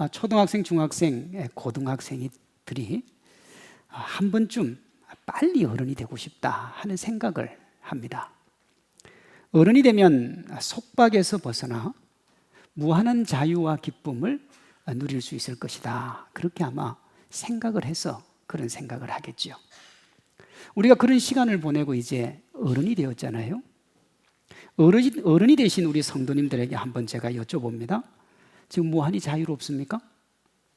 초등학생, 중학생, 고등학생들이 한 번쯤 빨리 어른이 되고 싶다 하는 생각을 합니다. 어른이 되면 속박에서 벗어나 무한한 자유와 기쁨을 누릴 수 있을 것이다. 그렇게 아마 생각을 해서 그런 생각을 하겠죠. 우리가 그런 시간을 보내고 이제 어른이 되었잖아요. 어른이 되신 우리 성도님들에게 한번 제가 여쭤봅니다. 지금 무한히 자유롭습니까?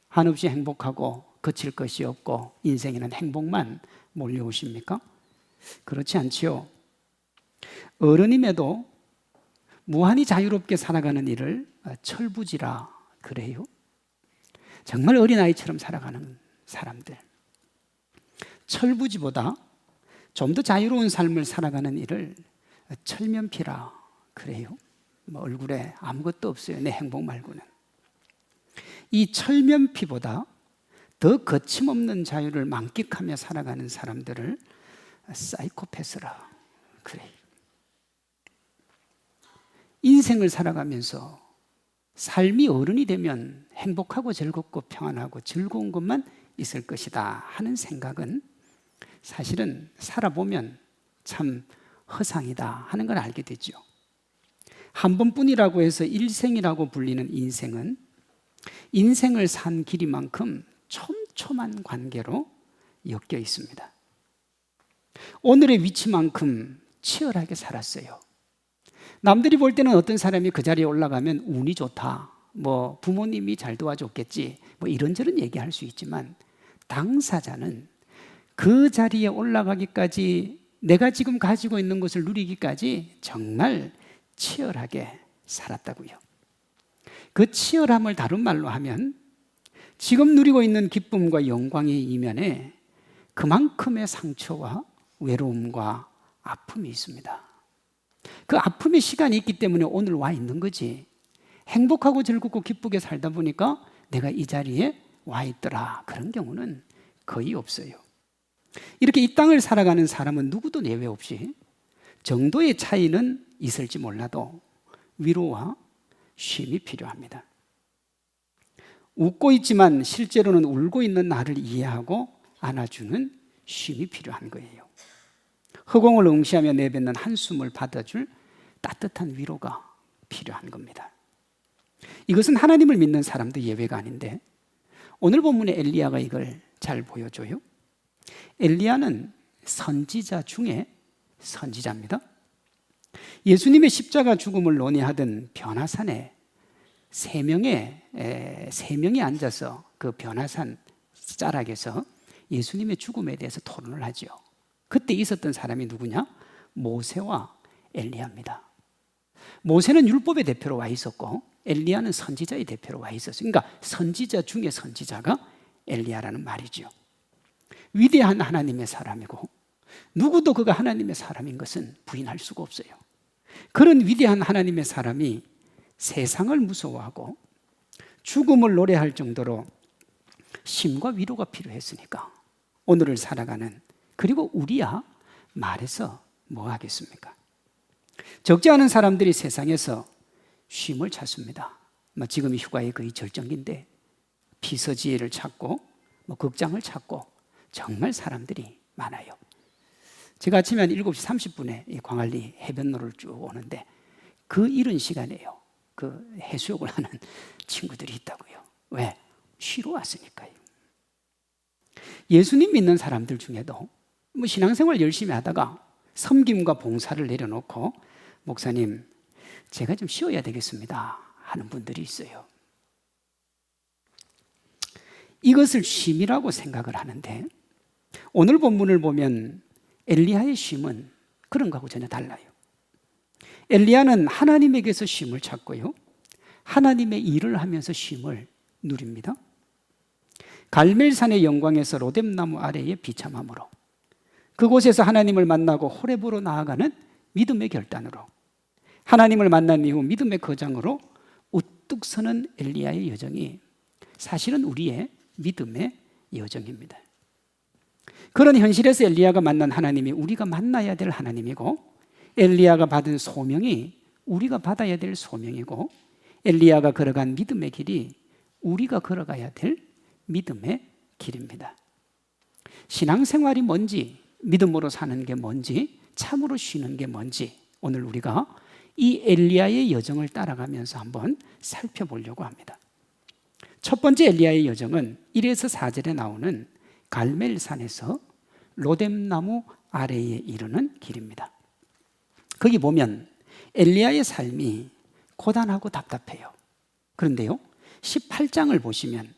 한없이 행복하고 거칠 것이 없고 인생에는 행복만 몰려오십니까? 그렇지 않지요. 어른임에도 무한히 자유롭게 살아가는 일을 철부지라 그래요. 정말 어린아이처럼 살아가는 사람들, 철부지보다 좀 더 자유로운 삶을 살아가는 일을 철면피라 그래요. 얼굴에 아무것도 없어요. 내 행복 말고는. 이 철면피보다 더 거침없는 자유를 만끽하며 살아가는 사람들을 사이코패스라 그래요. 인생을 살아가면서 삶이 어른이 되면 행복하고 즐겁고 평안하고 즐거운 것만 있을 것이다 하는 생각은 사실은 살아보면 참 허상이다 하는 걸 알게 되죠. 한 번뿐이라고 해서 일생이라고 불리는 인생은 인생을 산 길이만큼 촘촘한 관계로 엮여 있습니다. 오늘의 위치만큼 치열하게 살았어요. 남들이 볼 때는 어떤 사람이 그 자리에 올라가면 운이 좋다, 부모님이 잘 도와줬겠지, 이런저런 얘기할 수 있지만 당사자는 그 자리에 올라가기까지 내가 지금 가지고 있는 것을 누리기까지 정말 치열하게 살았다고요. 그 치열함을 다른 말로 하면 지금 누리고 있는 기쁨과 영광의 이면에 그만큼의 상처와 외로움과 아픔이 있습니다. 그 아픔의 시간이 있기 때문에 오늘 와 있는 거지. 행복하고 즐겁고 기쁘게 살다 보니까 내가 이 자리에 와 있더라. 그런 경우는 거의 없어요. 이렇게 이 땅을 살아가는 사람은 누구도 예외 없이 정도의 차이는 있을지 몰라도 위로와 쉼이 필요합니다. 웃고 있지만 실제로는 울고 있는 나를 이해하고 안아주는 쉼이 필요한 거예요. 허공을 응시하며 내뱉는 한숨을 받아줄 따뜻한 위로가 필요한 겁니다. 이것은 하나님을 믿는 사람도 예외가 아닌데 오늘 본문의 엘리야가 이걸 잘 보여줘요. 엘리야는 선지자 중에 선지자입니다. 예수님의 십자가 죽음을 논의하던 변화산에 세 명이 앉아서 그 변화산 자락에서 예수님의 죽음에 대해서 토론을 하죠. 그때 있었던 사람이 누구냐? 모세와 엘리야입니다. 모세는 율법의 대표로 와 있었고 엘리야는 선지자의 대표로 와 있었어요. 그러니까 선지자 중에 선지자가 엘리야라는 말이죠. 위대한 하나님의 사람이고 누구도 그가 하나님의 사람인 것은 부인할 수가 없어요. 그런 위대한 하나님의 사람이 세상을 무서워하고 죽음을 노래할 정도로 쉼과 위로가 필요했으니까 오늘을 살아가는, 그리고 우리야 말해서 뭐 하겠습니까? 적지 않은 사람들이 세상에서 쉼을 찾습니다. 지금이 휴가의 거의 절정기인데 피서지혜를 찾고 극장을 찾고 정말 사람들이 많아요. 제가 아침에 한 7시 30분에 광안리 해변로를 쭉 오는데 그 이른 시간에요. 그 해수욕을 하는 친구들이 있다고요. 왜? 쉬러 왔으니까요. 예수님 믿는 사람들 중에도 신앙생활 열심히 하다가 섬김과 봉사를 내려놓고 목사님, 제가 좀 쉬어야 되겠습니다 하는 분들이 있어요. 이것을 쉼이라고 생각을 하는데 오늘 본문을 보면 엘리야의 쉼은 그런 거하고 전혀 달라요. 엘리야는 하나님에게서 쉼을 찾고요, 하나님의 일을 하면서 쉼을 누립니다. 갈멜산의 영광에서 로뎀나무 아래에 비참함으로, 그곳에서 하나님을 만나고 호렙으로 나아가는 믿음의 결단으로, 하나님을 만난 이후 믿음의 거장으로 우뚝 서는 엘리야의 여정이 사실은 우리의 믿음의 여정입니다. 그런 현실에서 엘리야가 만난 하나님이 우리가 만나야 될 하나님이고, 엘리야가 받은 소명이 우리가 받아야 될 소명이고, 엘리야가 걸어간 믿음의 길이 우리가 걸어가야 될 믿음의 길입니다. 신앙생활이 뭔지, 믿음으로 사는 게 뭔지, 참으로 쉬는 게 뭔지 오늘 우리가 이 엘리야의 여정을 따라가면서 한번 살펴보려고 합니다. 첫 번째 엘리야의 여정은 1에서 4절에 나오는 갈멜산에서 로뎀나무 아래에 이르는 길입니다. 거기 보면 엘리야의 삶이 고단하고 답답해요. 그런데요, 18장을 보시면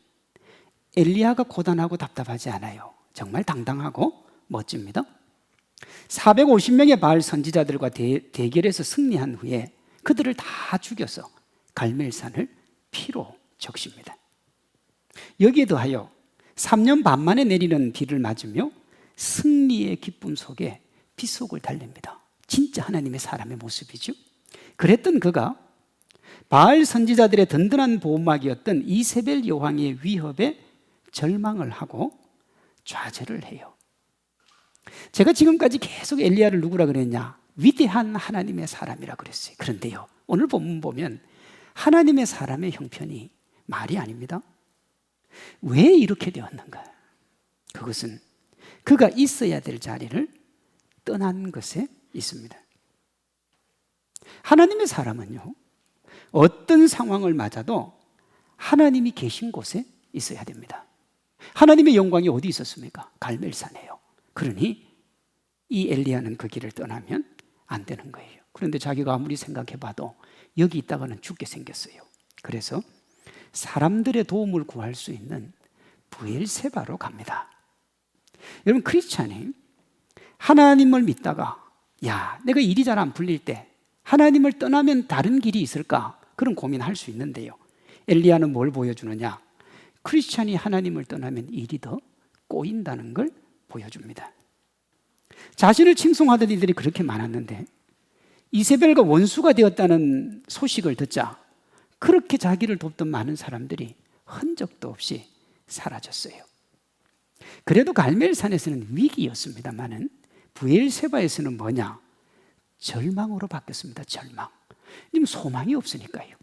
엘리야가 고단하고 답답하지 않아요. 정말 당당하고 멋집니다. 450명의 바알 선지자들과 대결해서 승리한 후에 그들을 다 죽여서 갈멜산을 피로 적십니다. 여기에 더하여 3년 반 만에 내리는 비를 맞으며 승리의 기쁨 속에 빗속을 달립니다. 진짜 하나님의 사람의 모습이죠. 그랬던 그가 바알 선지자들의 든든한 보호막이었던 이세벨 여왕의 위협에 절망을 하고 좌절을 해요. 제가 지금까지 계속 엘리야를 누구라 그랬냐? 위대한 하나님의 사람이라 그랬어요. 그런데요, 오늘 본문 보면 하나님의 사람의 형편이 말이 아닙니다. 왜 이렇게 되었는가? 그것은 그가 있어야 될 자리를 떠난 것에 있습니다. 하나님의 사람은요, 어떤 상황을 맞아도 하나님이 계신 곳에 있어야 됩니다. 하나님의 영광이 어디 있었습니까? 갈멜산이에요. 그러니 이 엘리야는 그 길을 떠나면 안 되는 거예요. 그런데 자기가 아무리 생각해봐도 여기 있다가는 죽게 생겼어요. 그래서 사람들의 도움을 구할 수 있는 브엘세바로 갑니다. 여러분, 크리스찬이 하나님을 믿다가 야, 내가 일이 잘 안 풀릴 때 하나님을 떠나면 다른 길이 있을까? 그런 고민할 수 있는데요, 엘리야는 뭘 보여주느냐? 크리스찬이 하나님을 떠나면 일이 더 꼬인다는 걸 보여줍니다. 자신을 칭송하던 이들이 그렇게 많았는데 이세벨과 원수가 되었다는 소식을 듣자 그렇게 자기를 돕던 많은 사람들이 흔적도 없이 사라졌어요. 그래도 갈멜산에서는 위기였습니다만은 브엘세바에서는 뭐냐? 절망으로 바뀌었습니다. 절망. 소망이 없으니까요.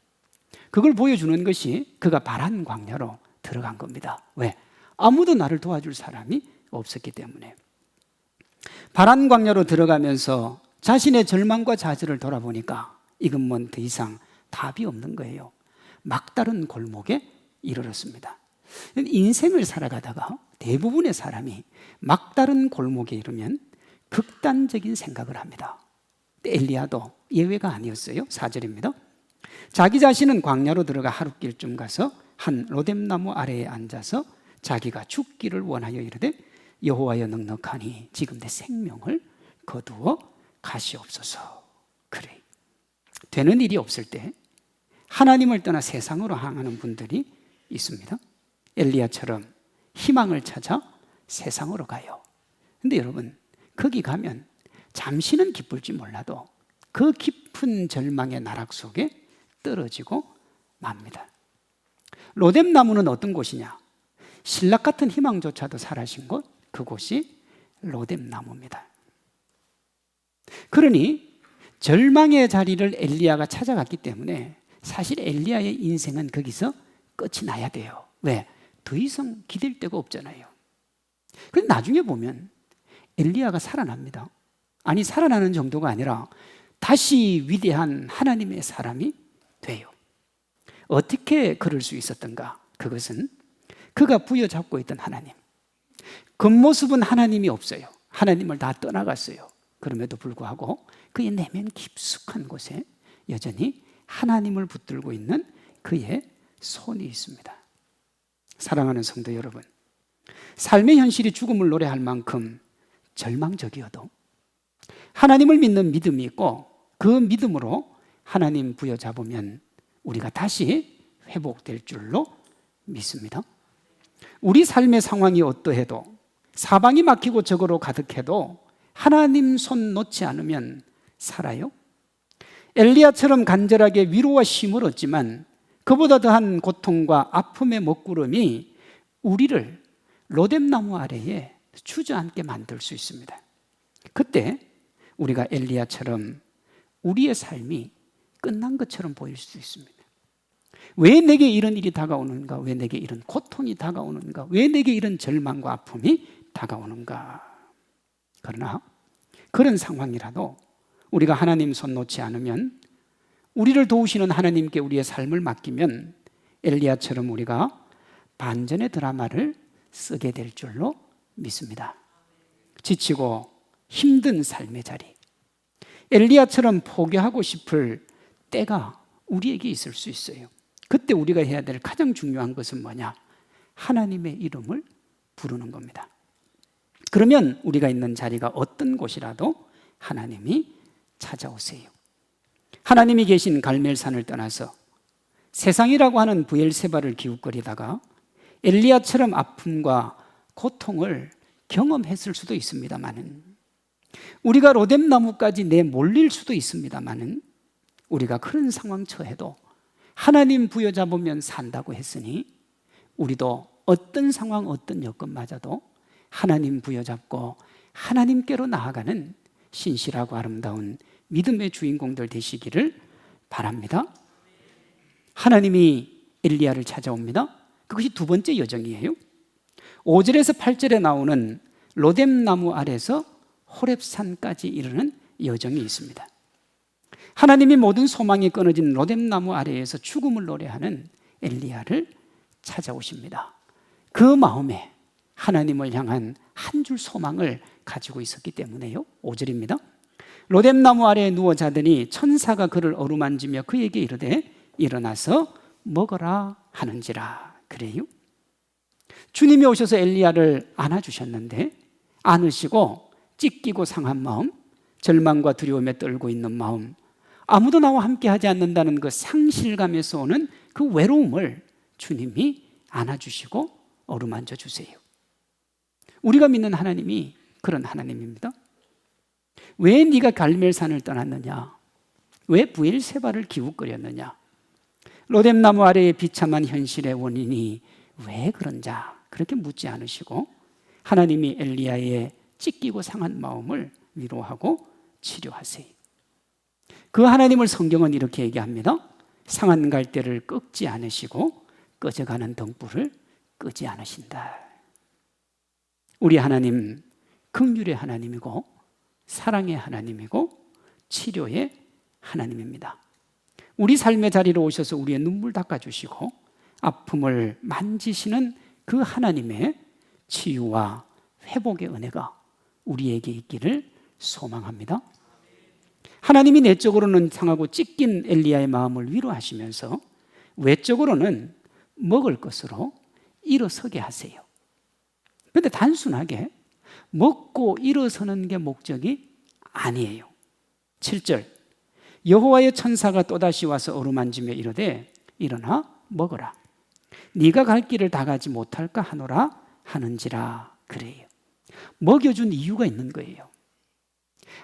그걸 보여주는 것이 그가 바란 광야로 들어간 겁니다. 왜? 아무도 나를 도와줄 사람이 없었기 때문에. 바란 광야로 들어가면서 자신의 절망과 좌절을 돌아보니까 이건 뭐 더 이상 답이 없는 거예요. 막다른 골목에 이르렀습니다. 인생을 살아가다가 대부분의 사람이 막다른 골목에 이르면 극단적인 생각을 합니다. 엘리야도 예외가 아니었어요. 4절입니다. 자기 자신은 광야로 들어가 하룻길쯤 가서 한 로뎀나무 아래에 앉아서 자기가 죽기를 원하여 이르되 여호와여 넉넉하니 지금 내 생명을 거두어 가시옵소서. 그래, 되는 일이 없을 때 하나님을 떠나 세상으로 향하는 분들이 있습니다. 엘리야처럼 희망을 찾아 세상으로 가요. 근데 여러분, 거기 가면 잠시는 기쁠지 몰라도 그 깊은 절망의 나락 속에 떨어지고 맙니다. 로뎀나무는 어떤 곳이냐? 신락 같은 희망조차도 사라진 곳, 그곳이 로뎀나무입니다. 그러니 절망의 자리를 엘리야가 찾아갔기 때문에 사실 엘리야의 인생은 거기서 끝이 나야 돼요. 왜? 더 이상 기댈 데가 없잖아요. 그런데 나중에 보면 엘리야가 살아납니다. 아니, 살아나는 정도가 아니라 다시 위대한 하나님의 사람이 돼요. 어떻게 그럴 수 있었던가? 그것은 그가 부여잡고 있던 하나님, 겉모습은 하나님이 없어요. 하나님을 다 떠나갔어요. 그럼에도 불구하고 그의 내면 깊숙한 곳에 여전히 하나님을 붙들고 있는 그의 손이 있습니다. 사랑하는 성도 여러분, 삶의 현실이 죽음을 노래할 만큼 절망적이어도 하나님을 믿는 믿음이 있고 그 믿음으로 하나님 부여잡으면 우리가 다시 회복될 줄로 믿습니다. 우리 삶의 상황이 어떠해도, 사방이 막히고 적으로 가득해도 하나님 손 놓지 않으면 살아요. 엘리야처럼 간절하게 위로와 쉼을 얻지만 그보다 더한 고통과 아픔의 먹구름이 우리를 로뎀나무 아래에 주저앉게 만들 수 있습니다. 그때 우리가 엘리야처럼 우리의 삶이 끝난 것처럼 보일 수 있습니다. 왜 내게 이런 일이 다가오는가? 왜 내게 이런 고통이 다가오는가? 왜 내게 이런 절망과 아픔이 다가오는가? 그러나 그런 상황이라도 우리가 하나님 손 놓지 않으면, 우리를 도우시는 하나님께 우리의 삶을 맡기면 엘리야처럼 우리가 반전의 드라마를 쓰게 될 줄로 믿습니다. 지치고 힘든 삶의 자리, 엘리야처럼 포기하고 싶을 때가 우리에게 있을 수 있어요. 그때 우리가 해야 될 가장 중요한 것은 뭐냐? 하나님의 이름을 부르는 겁니다. 그러면 우리가 있는 자리가 어떤 곳이라도 하나님이 찾아오세요. 하나님이 계신 갈멜산을 떠나서 세상이라고 하는 브엘세바를 기웃거리다가 엘리야처럼 아픔과 고통을 경험했을 수도 있습니다마는, 우리가 로뎀나무까지 내몰릴 수도 있습니다마는, 우리가 그런 상황 처해도 하나님 부여잡으면 산다고 했으니 우리도 어떤 상황, 어떤 여건 맞아도 하나님 부여잡고 하나님께로 나아가는 신실하고 아름다운 믿음의 주인공들 되시기를 바랍니다. 하나님이 엘리야를 찾아옵니다. 그것이 두 번째 여정이에요. 5절에서 8절에 나오는 로뎀나무 아래서 호렙산까지 이르는 여정이 있습니다. 하나님이 모든 소망이 끊어진 로뎀나무 아래에서 죽음을 노래하는 엘리야를 찾아오십니다. 그 마음에 하나님을 향한 한 줄 소망을 가지고 있었기 때문에요. 5절입니다. 로뎀나무 아래에 누워 자더니 천사가 그를 어루만지며 그에게 이르되 일어나서 먹어라 하는지라. 그래요? 주님이 오셔서 엘리야를 안아주셨는데 안으시고 찢기고 상한 마음, 절망과 두려움에 떨고 있는 마음, 아무도 나와 함께 하지 않는다는 그 상실감에서 오는 그 외로움을 주님이 안아주시고 어루만져 주세요. 우리가 믿는 하나님이 그런 하나님입니다. 왜 네가 갈멜산을 떠났느냐? 왜 브엘세바를 기웃거렸느냐? 로뎀나무 아래의 비참한 현실의 원인이 왜 그런 자? 그렇게 묻지 않으시고 하나님이 엘리야의 찢기고 상한 마음을 위로하고 치료하세요. 그 하나님을 성경은 이렇게 얘기합니다. 상한 갈대를 꺾지 않으시고 꺼져가는 등불을 끄지 않으신다. 우리 하나님 긍휼의 하나님이고 사랑의 하나님이고 치료의 하나님입니다. 우리 삶의 자리로 오셔서 우리의 눈물 닦아주시고 아픔을 만지시는 그 하나님의 치유와 회복의 은혜가 우리에게 있기를 소망합니다. 하나님이 내적으로는 상하고 찢긴 엘리야의 마음을 위로하시면서 외적으로는 먹을 것으로 일어서게 하세요. 그런데 단순하게 먹고 일어서는 게 목적이 아니에요. 7절, 여호와의 천사가 또다시 와서 어루만지며 이르되 일어나 먹어라. 네가 갈 길을 다 가지 못할까 하노라 하는지라. 그래요. 먹여준 이유가 있는 거예요.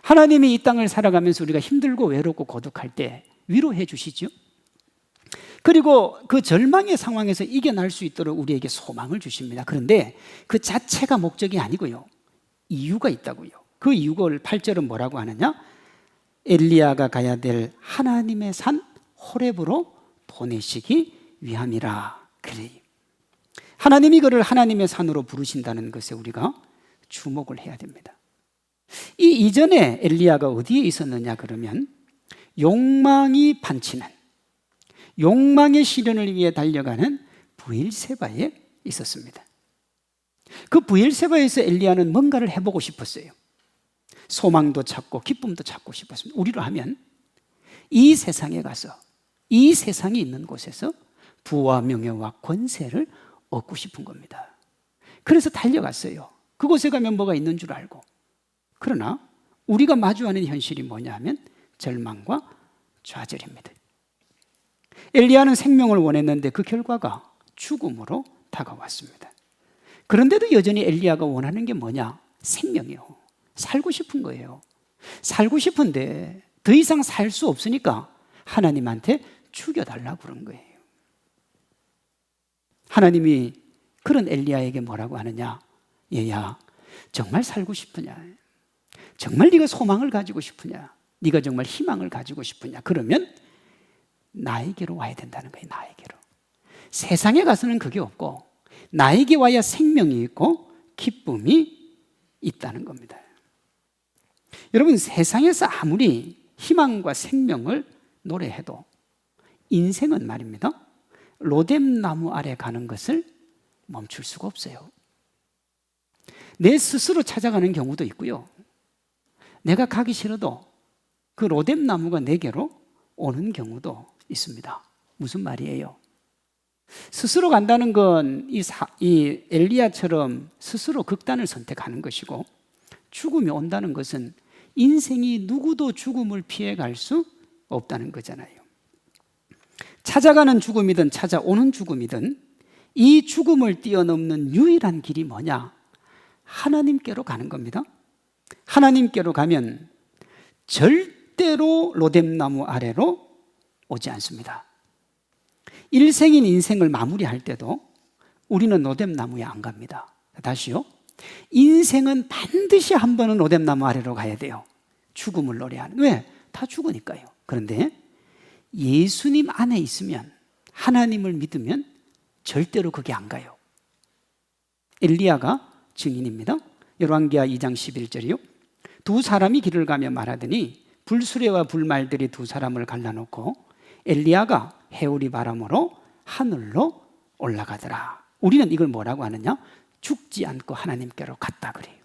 하나님이 이 땅을 살아가면서 우리가 힘들고 외롭고 고독할 때 위로해 주시죠. 그리고 그 절망의 상황에서 이겨낼 수 있도록 우리에게 소망을 주십니다. 그런데 그 자체가 목적이 아니고요, 이유가 있다고요. 그 이유를 8절은 뭐라고 하느냐? 엘리야가 가야 될 하나님의 산 호렙으로 보내시기 위함이라. 그래요. 하나님이 그를 하나님의 산으로 부르신다는 것에 우리가 주목을 해야 됩니다. 이 이전에 엘리야가 어디에 있었느냐 그러면 욕망이 판치는, 욕망의 실현을 위해 달려가는 브엘세바에 있었습니다. 그 브엘세바에서 엘리야는 뭔가를 해보고 싶었어요. 소망도 찾고 기쁨도 찾고 싶었습니다. 우리로 하면 이 세상에 가서 이 세상이 있는 곳에서 부와 명예와 권세를 얻고 싶은 겁니다. 그래서 달려갔어요. 그곳에 가면 뭐가 있는 줄 알고. 그러나 우리가 마주하는 현실이 뭐냐 하면 절망과 좌절입니다. 엘리야는 생명을 원했는데 그 결과가 죽음으로 다가왔습니다. 그런데도 여전히 엘리야가 원하는 게 뭐냐? 생명이요. 살고 싶은 거예요. 살고 싶은데 더 이상 살 수 없으니까 하나님한테 죽여달라고 그런 거예요. 하나님이 그런 엘리야에게 뭐라고 하느냐? 얘야, 정말 살고 싶으냐? 정말 네가 소망을 가지고 싶으냐? 네가 정말 희망을 가지고 싶으냐? 그러면 나에게로 와야 된다는 거예요. 나에게로. 세상에 가서는 그게 없고 나에게 와야 생명이 있고 기쁨이 있다는 겁니다. 여러분, 세상에서 아무리 희망과 생명을 노래해도 인생은 말입니다, 로뎀나무 아래 가는 것을 멈출 수가 없어요. 내 스스로 찾아가는 경우도 있고요, 내가 가기 싫어도 그 로뎀나무가 내게로 오는 경우도 있습니다. 무슨 말이에요? 스스로 간다는 건 이 엘리야처럼 스스로 극단을 선택하는 것이고, 죽음이 온다는 것은 인생이 누구도 죽음을 피해갈 수 없다는 거잖아요. 찾아가는 죽음이든 찾아오는 죽음이든 이 죽음을 뛰어넘는 유일한 길이 뭐냐? 하나님께로 가는 겁니다. 하나님께로 가면 절대로 로뎀나무 아래로 오지 않습니다. 일생인 인생을 마무리할 때도 우리는 로뎀나무에 안 갑니다. 다시요. 인생은 반드시 한 번은 로뎀나무 아래로 가야 돼요. 죽음을 노래하는. 왜? 다 죽으니까요. 그런데 예수님 안에 있으면, 하나님을 믿으면 절대로 거기 안 가요. 엘리야가 증인입니다. 열왕기하 2장 11절이요. 두 사람이 길을 가며 말하더니 불수레와 불말들이 두 사람을 갈라놓고 엘리야가 해오리 바람으로 하늘로 올라가더라. 우리는 이걸 뭐라고 하느냐? 죽지 않고 하나님께로 갔다 그래요.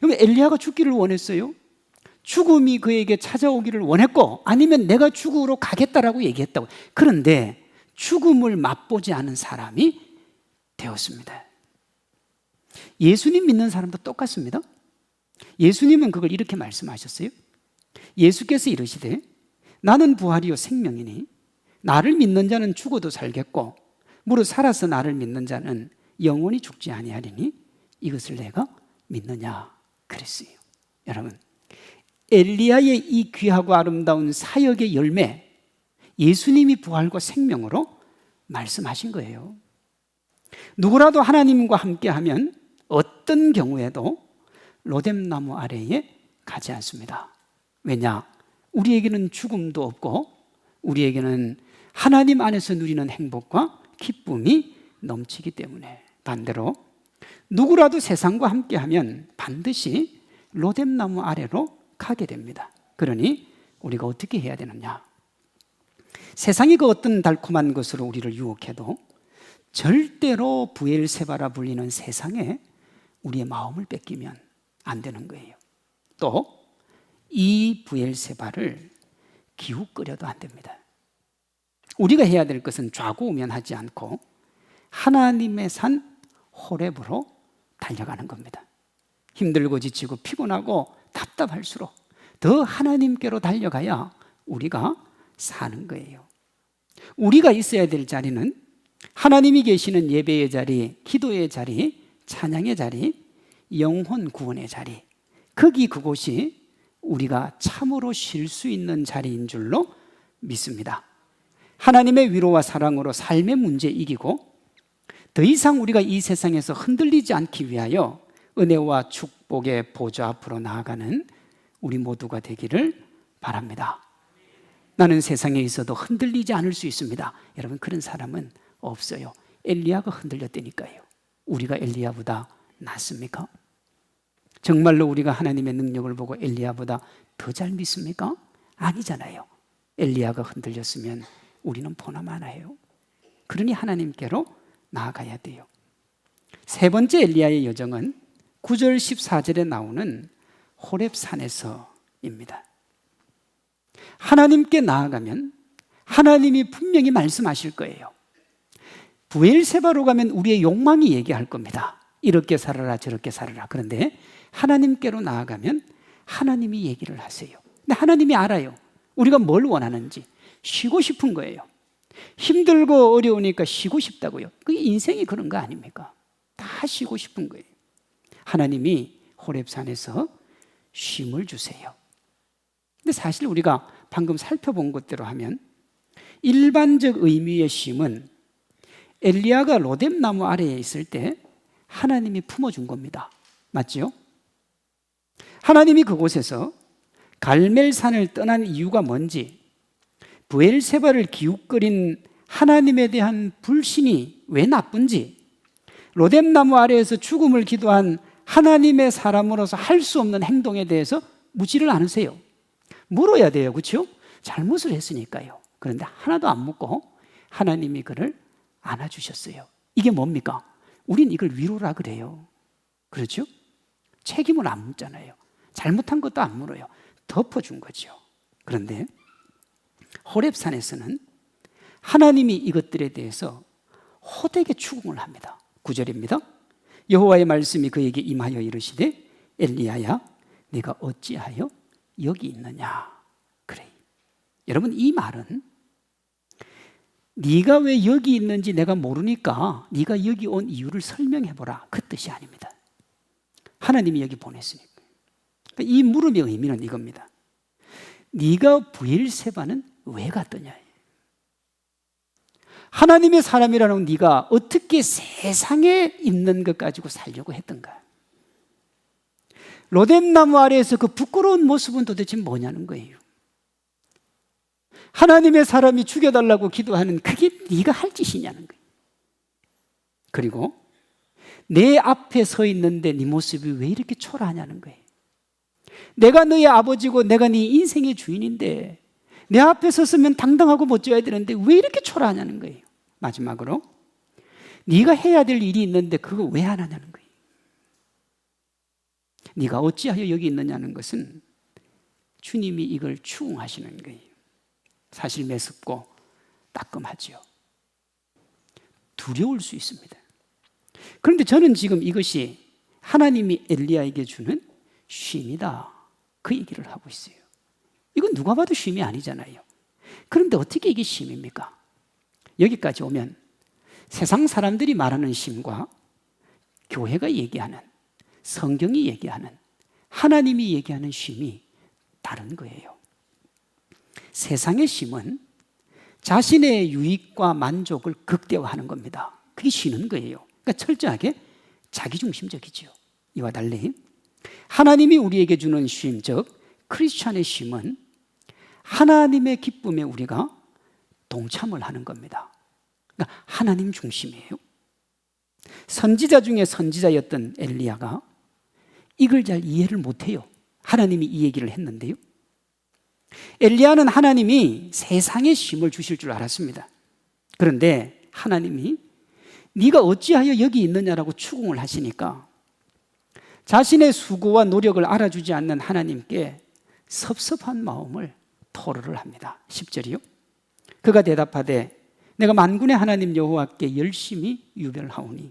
그럼 엘리야가 죽기를 원했어요? 죽음이 그에게 찾아오기를 원했고, 아니면 내가 죽으러 가겠다라고 얘기했다고. 그런데 죽음을 맛보지 않은 사람이 되었습니다. 예수님 믿는 사람도 똑같습니다. 예수님은 그걸 이렇게 말씀하셨어요. 예수께서 이르시되 나는 부활이요 생명이니 나를 믿는 자는 죽어도 살겠고 무릇 살아서 나를 믿는 자는 영원히 죽지 아니하리니 이것을 내가 믿느냐 그랬어요. 여러분, 엘리야의 이 귀하고 아름다운 사역의 열매, 예수님이 부활과 생명으로 말씀하신 거예요. 누구라도 하나님과 함께하면 어떤 경우에도 로뎀나무 아래에 가지 않습니다. 왜냐? 우리에게는 죽음도 없고 우리에게는 하나님 안에서 누리는 행복과 기쁨이 넘치기 때문에. 반대로 누구라도 세상과 함께하면 반드시 로뎀나무 아래로 가게 됩니다. 그러니 우리가 어떻게 해야 되느냐? 세상이 그 어떤 달콤한 것으로 우리를 유혹해도 절대로 브엘세바라 불리는 세상에 우리의 마음을 뺏기면 안 되는 거예요. 또 이 브엘세바를 기웃거려도 안 됩니다. 우리가 해야 될 것은 좌고우면하지 않고 하나님의 산 호렙으로 달려가는 겁니다. 힘들고 지치고 피곤하고 답답할수록 더 하나님께로 달려가야 우리가 사는 거예요. 우리가 있어야 될 자리는 하나님이 계시는 예배의 자리, 기도의 자리, 찬양의 자리, 영혼 구원의 자리, 그곳이 우리가 참으로 쉴 수 있는 자리인 줄로 믿습니다. 하나님의 위로와 사랑으로 삶의 문제 이기고 더 이상 우리가 이 세상에서 흔들리지 않기 위하여 은혜와 축복의 보좌 앞으로 나아가는 우리 모두가 되기를 바랍니다. 나는 세상에 있어도 흔들리지 않을 수 있습니다. 여러분, 그런 사람은 없어요. 엘리야가 흔들렸다니까요. 우리가 엘리야보다 낫습니까? 정말로 우리가 하나님의 능력을 보고 엘리야보다 더 잘 믿습니까? 아니잖아요. 엘리야가 흔들렸으면 우리는 보나마나요. 그러니 하나님께로 나아가야 돼요. 세 번째 엘리야의 여정은 9절 14절에 나오는 호렙산에서입니다. 하나님께 나아가면 하나님이 분명히 말씀하실 거예요. 브엘세바로 가면 우리의 욕망이 얘기할 겁니다. 이렇게 살아라 저렇게 살아라. 그런데 하나님께로 나아가면 하나님이 얘기를 하세요. 근데 하나님이 알아요. 우리가 뭘 원하는지. 쉬고 싶은 거예요. 힘들고 어려우니까 쉬고 싶다고요. 그게 인생이 그런 거 아닙니까? 다 쉬고 싶은 거예요. 하나님이 호렙산에서 쉼을 주세요. 근데 사실 우리가 방금 살펴본 것대로 하면 일반적 의미의 쉼은 엘리야가 로뎀나무 아래에 있을 때 하나님이 품어준 겁니다. 맞지요? 하나님이 그곳에서 갈멜산을 떠난 이유가 뭔지, 브엘세바를 기웃거린 하나님에 대한 불신이 왜 나쁜지, 로뎀나무 아래에서 죽음을 기도한 하나님의 사람으로서 할 수 없는 행동에 대해서 묻지를 않으세요. 물어야 돼요, 그렇죠? 잘못을 했으니까요. 그런데 하나도 안 묻고 하나님이 그를 안아주셨어요. 이게 뭡니까? 우린 이걸 위로라 그래요. 그렇죠? 책임을 안 묻잖아요. 잘못한 것도 안 물어요. 덮어준 거죠. 그런데 호렙산에서는 하나님이 이것들에 대해서 호되게 추궁을 합니다. 9절입니다. 여호와의 말씀이 그에게 임하여 이르시되 엘리야야 네가 어찌하여 여기 있느냐. 그래. 여러분, 이 말은 네가 왜 여기 있는지 내가 모르니까 네가 여기 온 이유를 설명해보라, 그 뜻이 아닙니다. 하나님이 여기 보냈으니까. 이 물음의 의미는 이겁니다. 네가 브엘세바는 왜 갔더냐. 하나님의 사람이라는 네가 어떻게 세상에 있는 것 가지고 살려고 했던가. 로뎀나무 아래에서 그 부끄러운 모습은 도대체 뭐냐는 거예요. 하나님의 사람이 죽여달라고 기도하는 그게 네가 할 짓이냐는 거예요. 그리고 내 앞에 서 있는데 네 모습이 왜 이렇게 초라하냐는 거예요. 내가 너의 아버지고 내가 네 인생의 주인인데 내 앞에 섰으면 당당하고 멋져야 되는데 왜 이렇게 초라하냐는 거예요. 마지막으로 네가 해야 될 일이 있는데 그거 왜 안 하냐는 거예요. 네가 어찌하여 여기 있느냐는 것은 주님이 이걸 추궁하시는 거예요. 사실 매섭고 따끔하지요. 두려울 수 있습니다. 그런데 저는 지금 이것이 하나님이 엘리야에게 주는 쉼이다, 그 얘기를 하고 있어요. 이건 누가 봐도 쉼이 아니잖아요. 그런데 어떻게 이게 쉼입니까? 여기까지 오면 세상 사람들이 말하는 쉼과 교회가 얘기하는, 성경이 얘기하는, 하나님이 얘기하는 쉼이 다른 거예요. 세상의 쉼은 자신의 유익과 만족을 극대화하는 겁니다. 그게 쉬는 거예요. 그러니까 철저하게 자기중심적이죠. 이와 달리 하나님이 우리에게 주는 쉼, 즉 크리스찬의 쉼은 하나님의 기쁨에 우리가 동참을 하는 겁니다. 그러니까 하나님 중심이에요. 선지자 중에 선지자였던 엘리야가 이걸 잘 이해를 못해요. 하나님이 이 얘기를 했는데요. 엘리야는 하나님이 세상에 쉼을 주실 줄 알았습니다. 그런데 하나님이 네가 어찌하여 여기 있느냐라고 추궁을 하시니까 자신의 수고와 노력을 알아주지 않는 하나님께 섭섭한 마음을 토로를 합니다. 10절이요. 그가 대답하되 내가 만군의 하나님 여호와께 열심히 유별하오니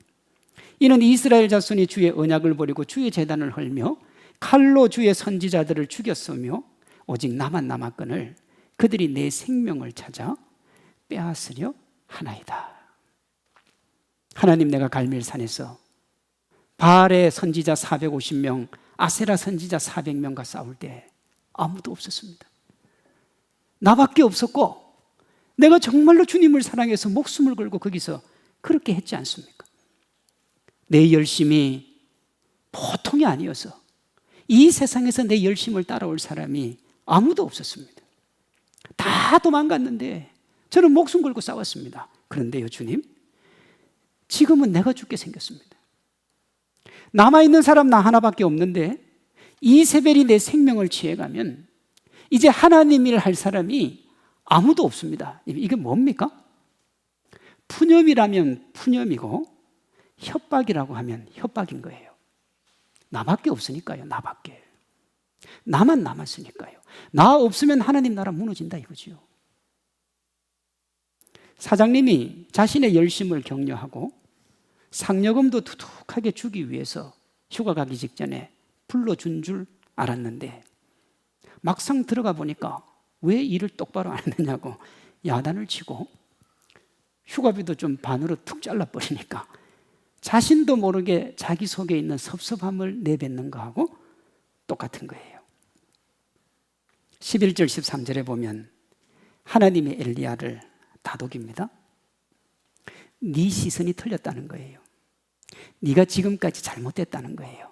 이는 이스라엘 자손이 주의 언약을 버리고 주의 제단을 헐며 칼로 주의 선지자들을 죽였으며 오직 나만 남았거늘 그들이 내 생명을 찾아 빼앗으려 하나이다. 하나님, 내가 갈멜산에서 바알의 선지자 450명, 아세라 선지자 400명과 싸울 때 아무도 없었습니다. 나밖에 없었고 내가 정말로 주님을 사랑해서 목숨을 걸고 거기서 그렇게 했지 않습니까? 내 열심이 보통이 아니어서 이 세상에서 내 열심을 따라올 사람이 아무도 없었습니다. 다 도망갔는데 저는 목숨 걸고 싸웠습니다. 그런데요, 주님, 지금은 내가 죽게 생겼습니다. 남아있는 사람 나 하나밖에 없는데 이세벨이 내 생명을 취해가면 이제 하나님 일을 할 사람이 아무도 없습니다. 이게 뭡니까? 푸념이라면 푸념이고 협박이라고 하면 협박인 거예요. 나밖에 없으니까요. 나밖에. 나만 남았으니까요. 나 없으면 하나님 나라 무너진다 이거죠. 사장님이 자신의 열심을 격려하고 상여금도 두둑하게 주기 위해서 휴가 가기 직전에 불러준 줄 알았는데 막상 들어가 보니까 왜 일을 똑바로 안 했느냐고 야단을 치고 휴가비도 좀 반으로 툭 잘라버리니까 자신도 모르게 자기 속에 있는 섭섭함을 내뱉는 거하고 똑같은 거예요. 11절 13절에 보면 하나님의 엘리야를 다독입니다. 네 시선이 틀렸다는 거예요. 네가 지금까지 잘못됐다는 거예요.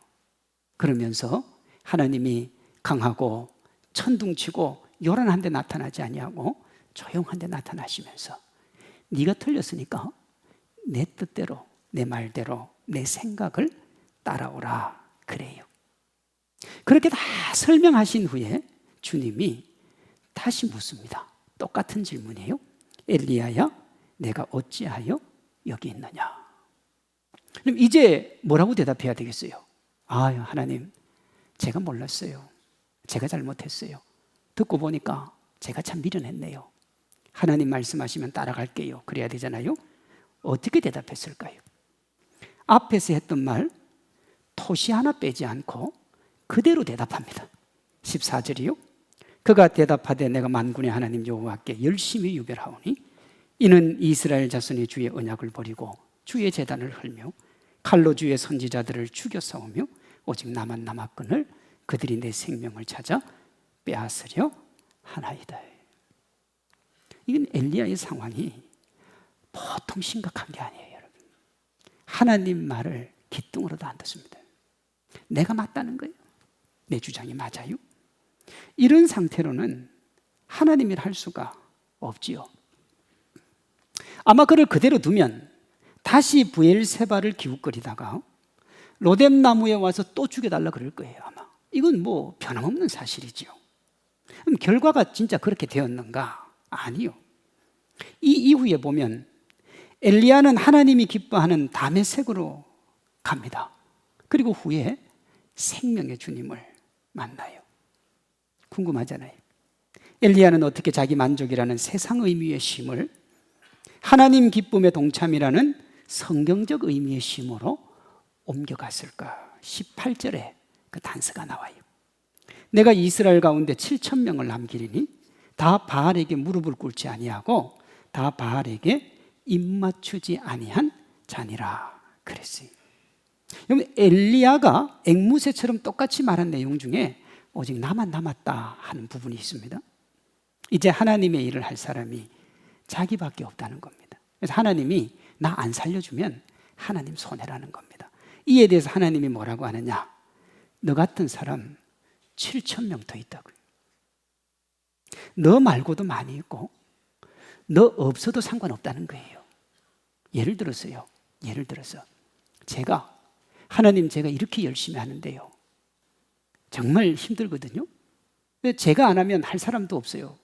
그러면서 하나님이 강하고 천둥치고 요란한 데 나타나지 아니하고 조용한 데 나타나시면서 네가 틀렸으니까 내 뜻대로, 내 말대로, 내 생각을 따라오라 그래요. 그렇게 다 설명하신 후에 주님이 다시 묻습니다. 똑같은 질문이에요. 엘리야야, 내가 어찌하여 여기 있느냐? 그럼 이제 뭐라고 대답해야 되겠어요? 아유, 하나님, 제가 몰랐어요. 제가 잘못했어요. 듣고 보니까 제가 참 미련했네요. 하나님 말씀하시면 따라갈게요. 그래야 되잖아요. 어떻게 대답했을까요? 앞에서 했던 말 토시 하나 빼지 않고 그대로 대답합니다. 14절이요. 그가 대답하되 내가 만군의 하나님 여호와께 열심히 유별하오니 이는 이스라엘 자손이 주의 언약을 버리고 주의 제단을 헐며 칼로 주의 선지자들을 죽여 싸우며 오직 나만 남았거늘 그들이 내 생명을 찾아 빼앗으려 하나이다. 이건 엘리야의 상황이 보통 심각한 게 아니에요, 여러분. 하나님 말을 기뚱으로도 안 듣습니다. 내가 맞다는 거예요. 내 주장이 맞아요. 이런 상태로는 하나님이 할 수가 없지요. 아마 그를 그대로 두면 다시 브엘세바를 기웃거리다가 로뎀나무에 와서 또 죽여달라 그럴 거예요, 아마. 이건 뭐 변함없는 사실이죠. 그럼 결과가 진짜 그렇게 되었는가? 아니요. 이 이후에 보면 엘리야는 하나님이 기뻐하는 다메섹으로 갑니다. 그리고 후에 생명의 주님을 만나요. 궁금하잖아요. 엘리야는 어떻게 자기 만족이라는 세상 의미의 쉼을 하나님 기쁨의 동참이라는 성경적 의미의 쉼으로 옮겨갔을까? 18절에 그 단서가 나와요. 내가 이스라엘 가운데 7천 명을 남기리니 다 바알에게 무릎을 꿇지 아니하고 다 바알에게 입맞추지 아니한 자니라 그랬어요. 여러분, 엘리야가 앵무새처럼 똑같이 말한 내용 중에 오직 나만 남았다 하는 부분이 있습니다. 이제 하나님의 일을 할 사람이 자기밖에 없다는 겁니다. 그래서 하나님이 나 안 살려주면 하나님 손해라는 겁니다. 이에 대해서 하나님이 뭐라고 하느냐? 너 같은 사람 7천 명 더 있다고요. 너 말고도 많이 있고 너 없어도 상관없다는 거예요. 예를 들어서 하나님 제가 이렇게 열심히 하는데요, 정말 힘들거든요. 제가 안 하면 할 사람도 없어요.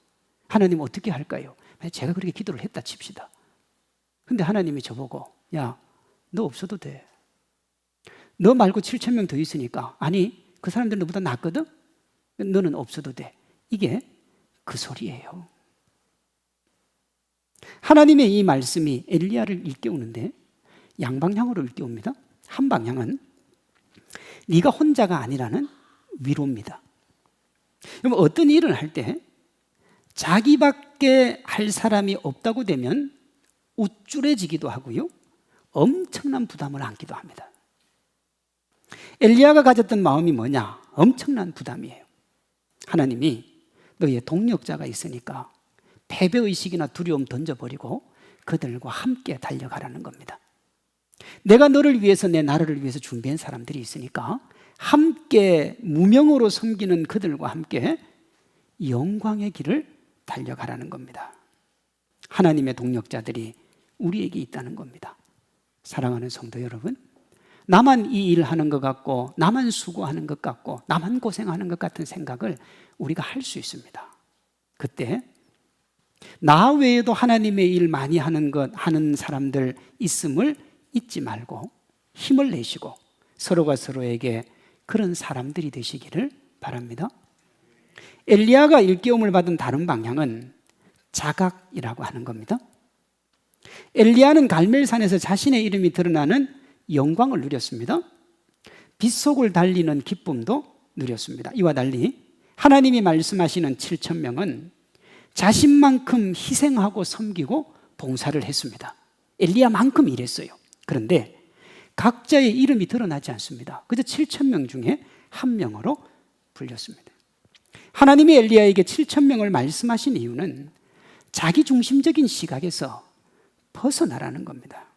하나님 어떻게 할까요? 제가 그렇게 기도를 했다 칩시다. 근데 하나님이 저보고 야, 너 없어도 돼. 너 말고 7천 명 더 있으니까, 아니 그 사람들 너보다 낫거든? 너는 없어도 돼. 이게 그 소리예요. 하나님의 이 말씀이 엘리야를 일깨우는데 양방향으로 일깨웁니다. 한 방향은 네가 혼자가 아니라는 위로입니다. 그럼 어떤 일을 할 때 자기밖에 할 사람이 없다고 되면 우쭐해지기도 하고요, 엄청난 부담을 안기도 합니다. 엘리야가 가졌던 마음이 뭐냐? 엄청난 부담이에요. 하나님이 너의 동력자가 있으니까 패배의식이나 두려움 던져버리고 그들과 함께 달려가라는 겁니다. 내가 너를 위해서, 내 나라를 위해서 준비한 사람들이 있으니까 함께 무명으로 섬기는 그들과 함께 영광의 길을 달려가라는 겁니다. 하나님의 동력자들이 우리에게 있다는 겁니다. 사랑하는 성도 여러분, 나만 이 일 하는 것 같고, 나만 수고하는 것 같고, 나만 고생하는 것 같은 생각을 우리가 할 수 있습니다. 그때 나 외에도 하나님의 일 많이 하는 사람들 있음을 잊지 말고 힘을 내시고 서로가 서로에게 그런 사람들이 되시기를 바랍니다. 엘리야가 일깨움을 받은 다른 방향은 자각이라고 하는 겁니다. 엘리야는 갈멜산에서 자신의 이름이 드러나는 영광을 누렸습니다. 빗속을 달리는 기쁨도 누렸습니다. 이와 달리 하나님이 말씀하시는 7천 명은 자신만큼 희생하고 섬기고 봉사를 했습니다. 엘리야만큼 일했어요. 그런데 각자의 이름이 드러나지 않습니다. 그저 7천 명 중에 한 명으로 불렸습니다. 하나님이 엘리야에게 7천 명을 말씀하신 이유는 자기중심적인 시각에서 벗어나라는 겁니다.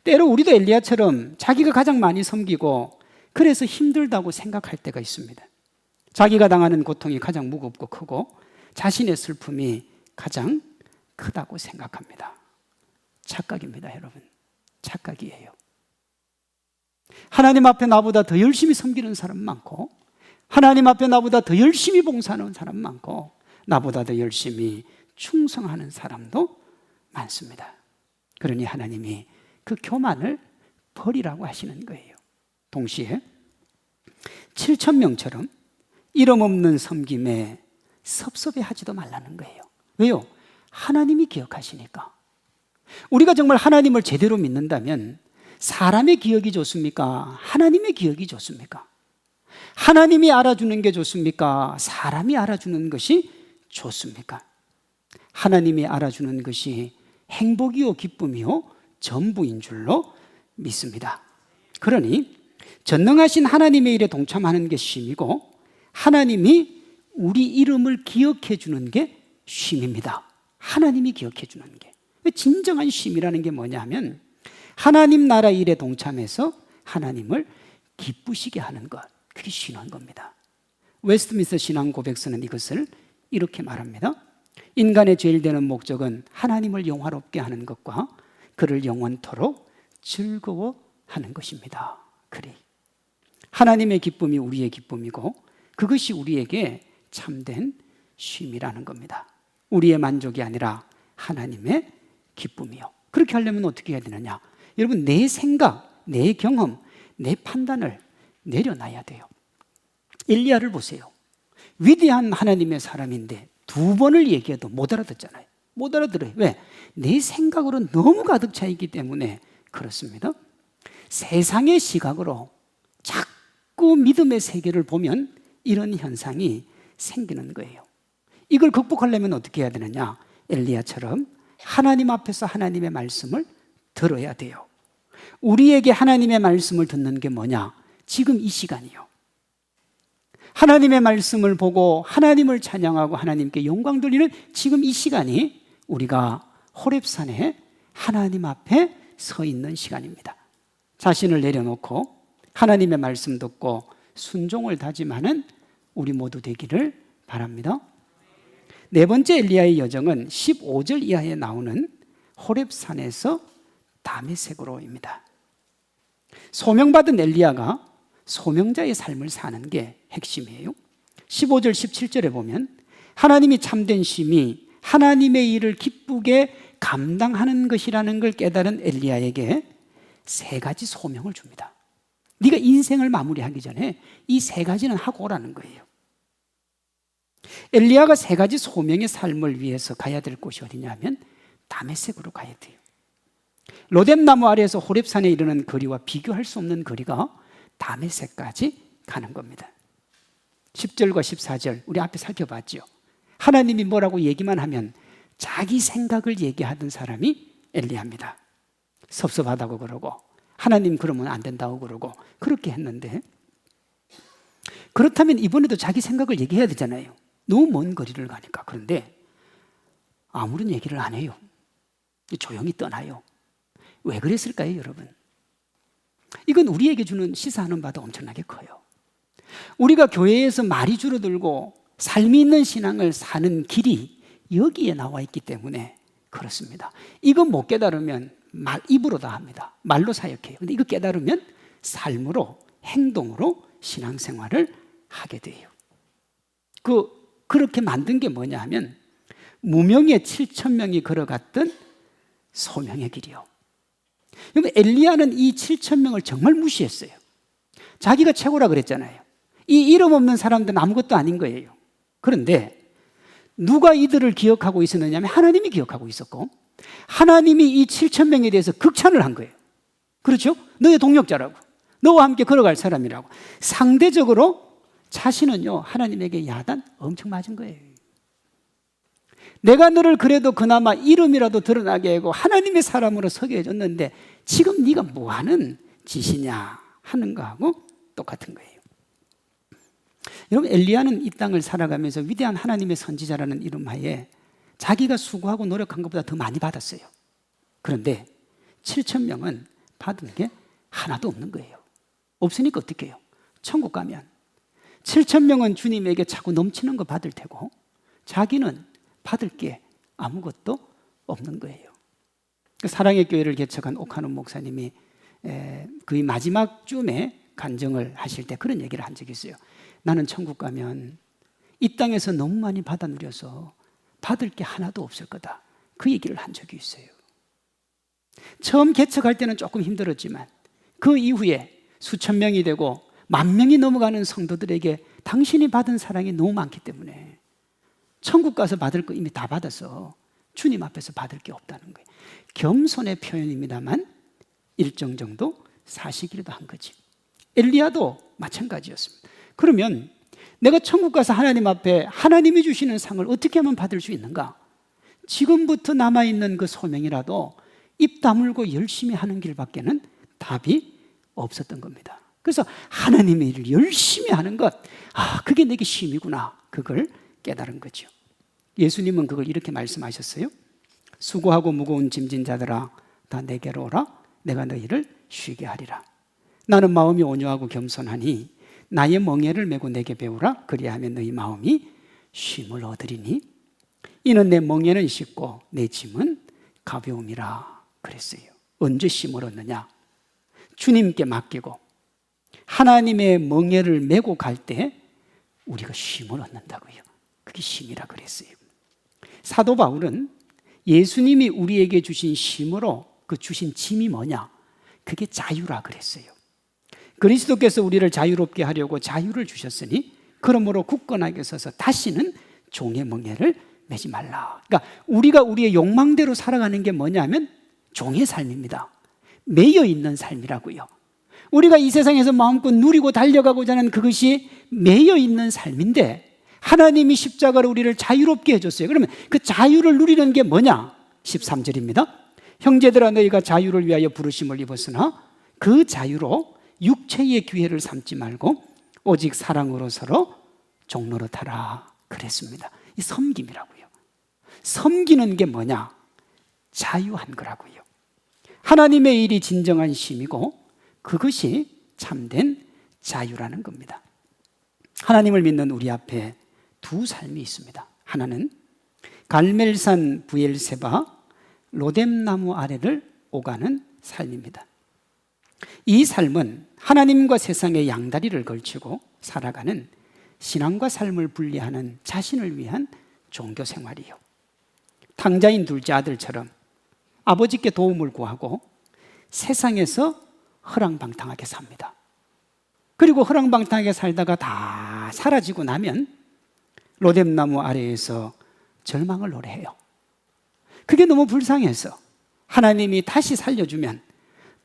때로 우리도 엘리야처럼 자기가 가장 많이 섬기고 그래서 힘들다고 생각할 때가 있습니다. 자기가 당하는 고통이 가장 무겁고 크고 자신의 슬픔이 가장 크다고 생각합니다. 착각입니다, 여러분. 착각이에요. 하나님 앞에 나보다 더 열심히 섬기는 사람 많고, 하나님 앞에 나보다 더 열심히 봉사하는 사람 많고, 나보다 더 열심히 충성하는 사람도 많습니다. 그러니 하나님이 그 교만을 버리라고 하시는 거예요. 동시에 7,000명처럼 이름 없는 섬김에 섭섭해하지도 말라는 거예요. 왜요? 하나님이 기억하시니까. 우리가 정말 하나님을 제대로 믿는다면 사람의 기억이 좋습니까? 하나님의 기억이 좋습니까? 하나님이 알아주는 게 좋습니까? 사람이 알아주는 것이 좋습니까? 하나님이 알아주는 것이 행복이요 기쁨이요 전부인 줄로 믿습니다. 그러니 전능하신 하나님의 일에 동참하는 게 쉼이고, 하나님이 우리 이름을 기억해 주는 게 쉼입니다. 하나님이 기억해 주는 게. 진정한 쉼이라는 게 뭐냐면 하나님 나라 일에 동참해서 하나님을 기쁘시게 하는 것, 그게 쉬는 겁니다. 웨스트민스터 신앙 고백서는 이것을 이렇게 말합니다. 인간의 제일 되는 목적은 하나님을 영화롭게 하는 것과 그를 영원토록 즐거워하는 것입니다. 그래, 하나님의 기쁨이 우리의 기쁨이고 그것이 우리에게 참된 쉼이라는 겁니다. 우리의 만족이 아니라 하나님의 기쁨이요. 그렇게 하려면 어떻게 해야 되느냐? 여러분, 내 생각, 내 경험, 내 판단을 내려놔야 돼요. 엘리야를 보세요. 위대한 하나님의 사람인데 2번을 얘기해도 못 알아듣잖아요. 못 알아들어요. 왜? 내 생각으로 너무 가득 차 있기 때문에 그렇습니다. 세상의 시각으로 자꾸 믿음의 세계를 보면 이런 현상이 생기는 거예요. 이걸 극복하려면 어떻게 해야 되느냐? 엘리야처럼 하나님 앞에서 하나님의 말씀을 들어야 돼요. 우리에게 하나님의 말씀을 듣는 게 뭐냐? 지금 이 시간이요. 하나님의 말씀을 보고 하나님을 찬양하고 하나님께 영광 돌리는 지금 이 시간이 우리가 호렙산에 하나님 앞에 서 있는 시간입니다. 자신을 내려놓고 하나님의 말씀 듣고 순종을 다짐하는 우리 모두 되기를 바랍니다. 네 번째 엘리야의 여정은 15절 이하에 나오는 호렙산에서 다메섹으로입니다. 소명받은 엘리야가 소명자의 삶을 사는 게 핵심이에요. 15절 17절에 보면 하나님이 참된 쉼이 하나님의 일을 기쁘게 감당하는 것이라는 걸 깨달은 엘리야에게 3가지 소명을 줍니다. 네가 인생을 마무리하기 전에 이 3가지는 하고 오라는 거예요. 엘리야가 3가지 소명의 삶을 위해서 가야 될 곳이 어디냐면 다메섹으로 가야 돼요. 로뎀나무 아래에서 호렙산에 이르는 거리와 비교할 수 없는 거리가 다메섹까지 가는 겁니다. 10절과 14절 우리 앞에 살펴봤죠. 하나님이 뭐라고 얘기만 하면 자기 생각을 얘기하던 사람이 엘리야입니다. 섭섭하다고 그러고 하나님 그러면 안 된다고 그러고 그렇게 했는데, 그렇다면 이번에도 자기 생각을 얘기해야 되잖아요. 너무 먼 거리를 가니까. 그런데 아무런 얘기를 안 해요. 조용히 떠나요. 왜 그랬을까요, 여러분? 이건 우리에게 주는 시사하는 바도 엄청나게 커요. 우리가 교회에서 말이 줄어들고 삶이 있는 신앙을 사는 길이 여기에 나와 있기 때문에 그렇습니다. 이거 못 깨달으면 입으로 다 합니다. 말로 사역해요. 근데 이거 깨달으면 삶으로, 행동으로 신앙생활을 하게 돼요. 그렇게 만든 게 뭐냐 하면 무명의 7,000명이 걸어갔던 소명의 길이요. 그러면 엘리야는 이 7,000명을 정말 무시했어요. 자기가 최고라 그랬잖아요. 이 이름 없는 사람들은 아무것도 아닌 거예요. 그런데 누가 이들을 기억하고 있었느냐 하면 하나님이 기억하고 있었고, 하나님이 이 7,000명에 대해서 극찬을 한 거예요. 그렇죠? 너의 동력자라고, 너와 함께 걸어갈 사람이라고. 상대적으로 자신은요, 하나님에게 야단 엄청 맞은 거예요. 내가 너를 그래도 그나마 이름이라도 드러나게 하고 하나님의 사람으로 서게 해줬는데 지금 네가 뭐하는 짓이냐 하는 거하고 똑같은 거예요. 여러분, 엘리야는 이 땅을 살아가면서 위대한 하나님의 선지자라는 이름하에 자기가 수고하고 노력한 것보다 더 많이 받았어요. 그런데 7,000명은 받은 게 하나도 없는 거예요. 없으니까 어떻게 해요? 천국 가면 7,000명은 주님에게 자꾸 넘치는 거 받을 테고 자기는 받을 게 아무것도 없는 거예요. 사랑의 교회를 개척한 오카노 목사님이 거의 마지막 쯤에 간증을 하실 때 그런 얘기를 한 적이 있어요. 나는 천국 가면 이 땅에서 너무 많이 받아 누려서 받을 게 하나도 없을 거다. 그 얘기를 한 적이 있어요. 처음 개척할 때는 조금 힘들었지만 그 이후에 수천 명이 되고 10,000명이 넘어가는 성도들에게 당신이 받은 사랑이 너무 많기 때문에 천국 가서 받을 거 이미 다 받아서 주님 앞에서 받을 게 없다는 거예요. 겸손의 표현입니다만 일정 정도 사시기도 한 거지. 엘리야도 마찬가지였습니다. 그러면 내가 천국 가서 하나님 앞에 하나님이 주시는 상을 어떻게 하면 받을 수 있는가? 지금부터 남아있는 그 소명이라도 입 다물고 열심히 하는 길밖에는 답이 없었던 겁니다. 그래서 하나님의 일을 열심히 하는 것, 그게 내게 쉼이구나. 그걸 깨달은 거죠. 예수님은 그걸 이렇게 말씀하셨어요. 수고하고 무거운 짐진 자들아 다 내게로 오라. 내가 너희를 쉬게 하리라. 나는 마음이 온유하고 겸손하니 나의 멍에를 메고 내게 배우라. 그리하면 너희 마음이 쉼을 얻으리니 이는 내 멍에는 쉽고 내 짐은 가벼움이라 그랬어요. 언제 쉼을 얻느냐? 주님께 맡기고 하나님의 멍에를 메고 갈 때 우리가 쉼을 얻는다고요. 그게 쉼이라 그랬어요. 사도 바울은 예수님이 우리에게 주신 쉼으로 그 주신 짐이 뭐냐? 그게 자유라 그랬어요. 그리스도께서 우리를 자유롭게 하려고 자유를 주셨으니 그러므로 굳건하게 서서 다시는 종의 멍에를 매지 말라. 그러니까 우리가 우리의 욕망대로 살아가는 게 뭐냐면 종의 삶입니다. 매여 있는 삶이라고요. 우리가 이 세상에서 마음껏 누리고 달려가고자 하는 그것이 매여 있는 삶인데 하나님이 십자가로 우리를 자유롭게 해줬어요. 그러면 그 자유를 누리는 게 뭐냐? 13절입니다. 형제들아 너희가 자유를 위하여 부르심을 입었으나 그 자유로 육체의 기회를 삼지 말고 오직 사랑으로 서로 종노릇하라 그랬습니다. 이 섬김이라고요. 섬기는 게 뭐냐? 자유한 거라고요. 하나님의 일이 진정한 쉼이고 그것이 참된 자유라는 겁니다. 하나님을 믿는 우리 앞에 두 삶이 있습니다. 하나는 갈멜산 부엘세바 로뎀나무 아래를 오가는 삶입니다. 이 삶은 하나님과 세상의 양다리를 걸치고 살아가는 신앙과 삶을 분리하는 자신을 위한 종교 생활이요. 탕자인 둘째 아들처럼 아버지께 도움을 구하고 세상에서 허랑방탕하게 삽니다. 그리고 허랑방탕하게 살다가 다 사라지고 나면 로뎀나무 아래에서 절망을 노래해요. 그게 너무 불쌍해서 하나님이 다시 살려주면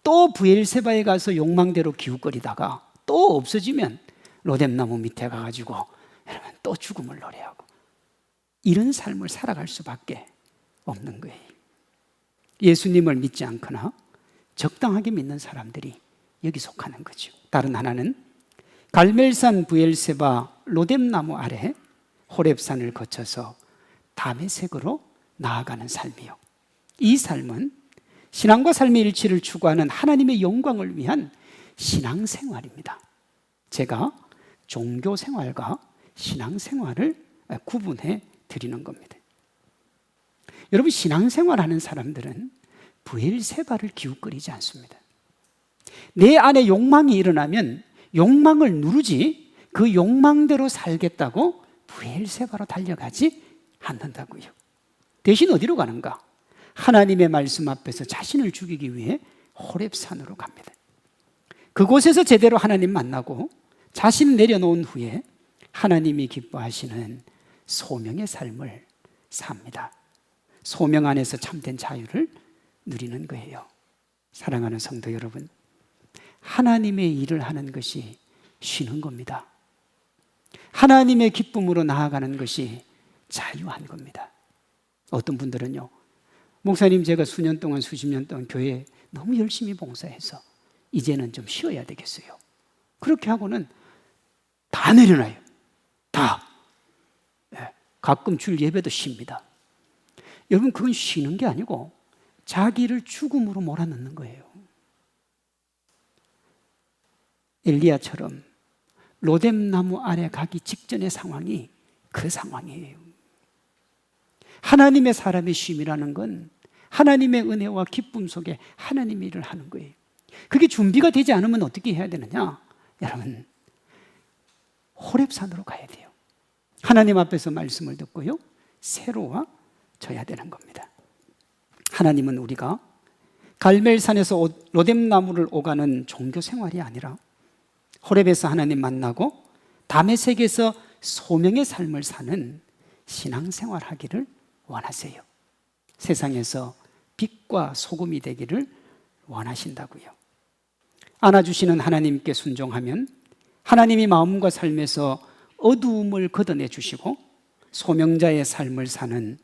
또 부엘세바에 가서 욕망대로 기웃거리다가 또 없어지면 로뎀나무 밑에 가가지고 여러분 또 죽음을 노래하고 이런 삶을 살아갈 수밖에 없는 거예요. 예수님을 믿지 않거나 적당하게 믿는 사람들이 여기 속하는 거죠. 다른 하나는 갈멜산 부엘세바 로뎀나무 아래 호렙산을 거쳐서 다메섹으로 나아가는 삶이요. 이 삶은 신앙과 삶의 일치를 추구하는 하나님의 영광을 위한 신앙생활입니다. 제가 종교생활과 신앙생활을 구분해 드리는 겁니다. 여러분 신앙생활하는 사람들은 부엘세바를 기웃거리지 않습니다. 내 안에 욕망이 일어나면 욕망을 누르지 그 욕망대로 살겠다고 부엘세바로 달려가지 않는다고요. 대신 어디로 가는가? 하나님의 말씀 앞에서 자신을 죽이기 위해 호렙산으로 갑니다. 그곳에서 제대로 하나님 만나고 자신을 내려놓은 후에 하나님이 기뻐하시는 소명의 삶을 삽니다. 소명 안에서 참된 자유를 누리는 거예요. 사랑하는 성도 여러분, 하나님의 일을 하는 것이 쉬는 겁니다. 하나님의 기쁨으로 나아가는 것이 자유한 겁니다. 어떤 분들은요, 목사님 제가 수년 동안 수십 년 동안 교회에 너무 열심히 봉사해서 이제는 좀 쉬어야 되겠어요. 그렇게 하고는 다 내려놔요. 다. 가끔 줄 예배도 쉽니다. 여러분 그건 쉬는 게 아니고 자기를 죽음으로 몰아넣는 거예요. 엘리야처럼 로뎀나무 아래 가기 직전의 상황이 그 상황이에요. 하나님의 사람의 쉼이라는 건 하나님의 은혜와 기쁨 속에 하나님의 일을 하는 거예요. 그게 준비가 되지 않으면 어떻게 해야 되느냐? 여러분, 호렙산으로 가야 돼요. 하나님 앞에서 말씀을 듣고요, 새로워져야 되는 겁니다. 하나님은 우리가 갈멜산에서 로뎀나무를 오가는 종교 생활이 아니라 호렙에서 하나님 만나고 다메섹에서 소명의 삶을 사는 신앙생활 하기를 원하세요. 세상에서 빛과 소금이 되기를 원하신다고요. 안아주시는 하나님께 순종하면 하나님이 마음과 삶에서 어두움을 걷어내 주시고 소명자의 삶을 사는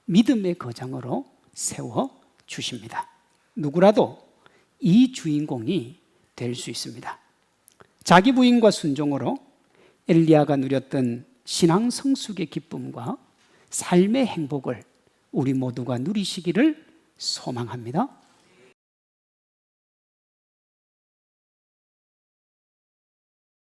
믿음의 거장으로 세워 주십니다. 누구라도 이 주인공이 될 수 있습니다. 자기 부인과 순종으로 엘리야가 누렸던 신앙 성숙의 기쁨과 삶의 행복을 우리 모두가 누리시기를 소망합니다.